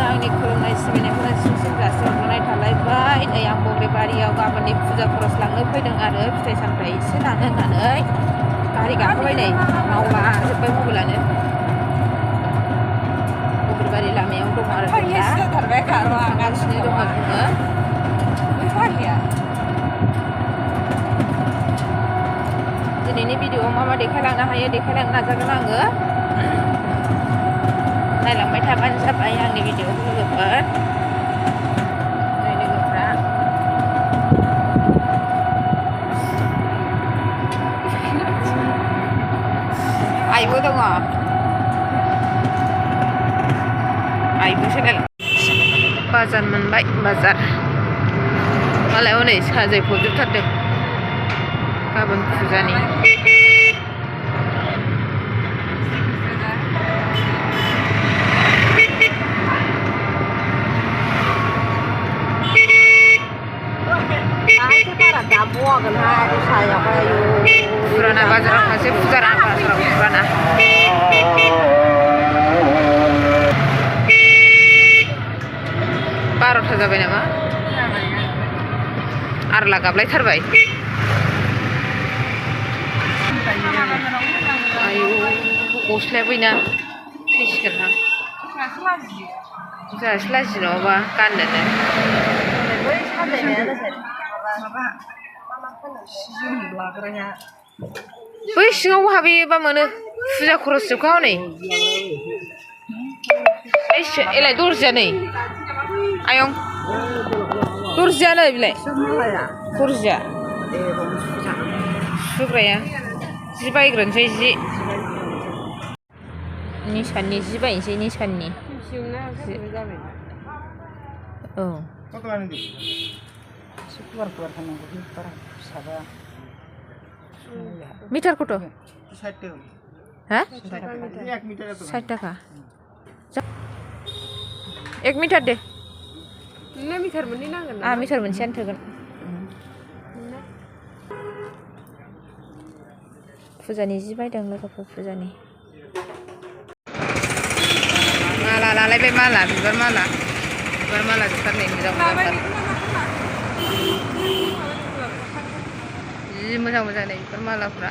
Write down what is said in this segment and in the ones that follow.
आंनि खुलुमनाय सिबिनायखौ सिमसिम जासिहरनाय थालायबाय। नै आं बग्रिबारियाव गाबोननि फुजा खरस लांनो फैदों आरो फिथाइ सामथाइ एसे लानो होननानै गारि गाखोबाय। नै मावला जोब्बाय मबाइलानो। बग्रिबारि लामायाव दं आरो थांगासिनो दङ जोङो। दिनैनि भिडिअ'आव मा देखायलांनो हायो देखायलांनो नाजागोन आङो। नायलांबाय थाबानो जाबाय आंनि भिडिअ'खौ लोगोफोर। लोगोफ्रा आइबो दङ। आइबोसो बाजार मोनबाय बाजार। मालाय हनै साजाय फजोबथारदों गाबोन फुजानि। फुराना बाजाराव खासे फुजारा बाजाराव फुराना। 12टा जाबाय नामा? आरला गाबलायथारबाय। आयु गस्लायाबो ना थैसिगोनहां। जोंहासो लाजियो नङाबा गाननोनो। बै सिङाव हाबहैयोबा मोनो। फुजा खरस जोबखा हनै। एलाय दर्जिया नै आयं दर्जिया नै बिलाय दर्जिया सुग्राया जि बायग्रोनोसै। जि निसाननि जि बायनोसै। निसाननि औ मिटारखौथ' हा 60 टाका 1 मिटार दे। मिटार मोननै नांगोन। मिटार मोनसेयानो थोगोन। फुजानि जि बायदों लोगोफोर। फुजानि माला लालायबाय। माला बिबार माला जोबथार। नै मोजां मोजांथार। जि मोजां मोजां नै बेफोर मालाफ्रा।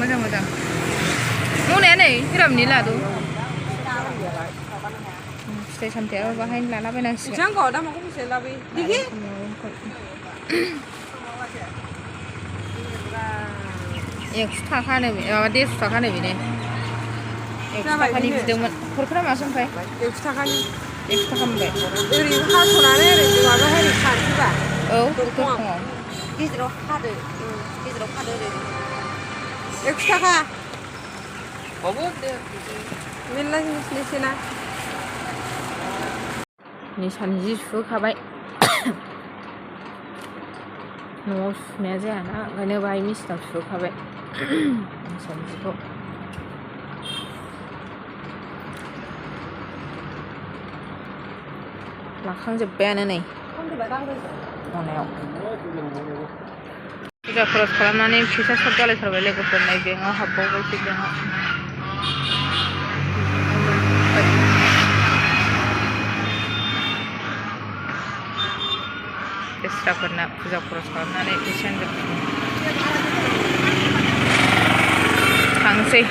मोजां मोजां मनाया नै हिरामनि लादु। फिथाइ सामथायाबो बाहायनो लालाबायनांसिगोन। 100 थाखानो माबा 150 थाखानो बेनो। 100 थाखानि बिदोंमोन। खरफोरा मासो ओमफ्राय 100 थाखानि 100 थाखा मोनबाय। ओरै हास'नानै ओरै माबा ओरै खानोबा औ दरखङाव गेजेराव खादो ओरै 100 थाखा। मेरला जिनिसनिसो ना। निसान जि सुहोखाबाय। न'आव सुनाया जायाना ओंखायनो बाहाय मेचिनाव सुहोखाबाय निसान जिखौ। लाखांजोब्बायानो नै मनायाव। फुजा खरस खालामनानै फैसा सर्ट जालायथारबाय लोगोफोर। नै बेंकआव हाबबावबायसो। बेंकआव बेस्राफोरना फुजा खरस खालामनानै फैसायानो जोबसिगोन। थांसै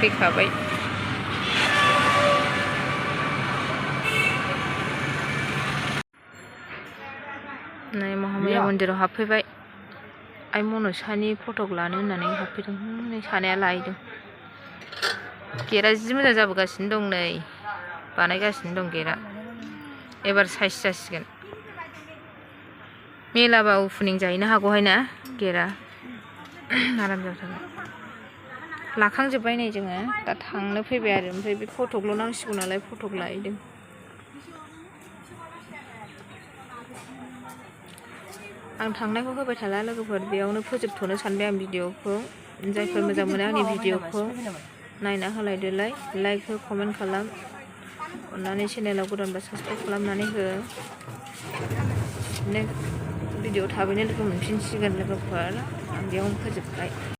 फैखाबाय। नै महामाया मन्दिराव हाबफैबाय। आइ मनसानि फटक लानो होननानै हाबफैदों। नै सानैया लाहैदों। गेटआ जि मोजां जाबोगासिनो दं। नै बानायगासिनो दं गेटआ। एबार साइज जासिगोन। मेलाबा अपेनिं जाहैनो हागौहाय ना गेटआ। आराम जाथारबाय। लाखांजोब्बाय नै जोङो दा थांनो फैबाय आरो। ओमफ्राय बे फटकल' नांसिगौ नालाय फटक लाहैदों। आं थांनायखौ होबाय थाला लोगोफोर। बेयावनो फोजोबथ'नो सानबाय आं भिडिअखौ। जायफोर मोजां मोनो आंनि भिडिअखौ नायना होलायदोलाय। लाइक हो, कमेन्ट खालाम। अन्नानै चेनेलाव गोदानबा साबस्क्राइब खालामनानै हो। भिडिअ थाबैनो लोगो मोनफिनसिगोन लोगोफोर। आं बेयावनो फोजोबबाय।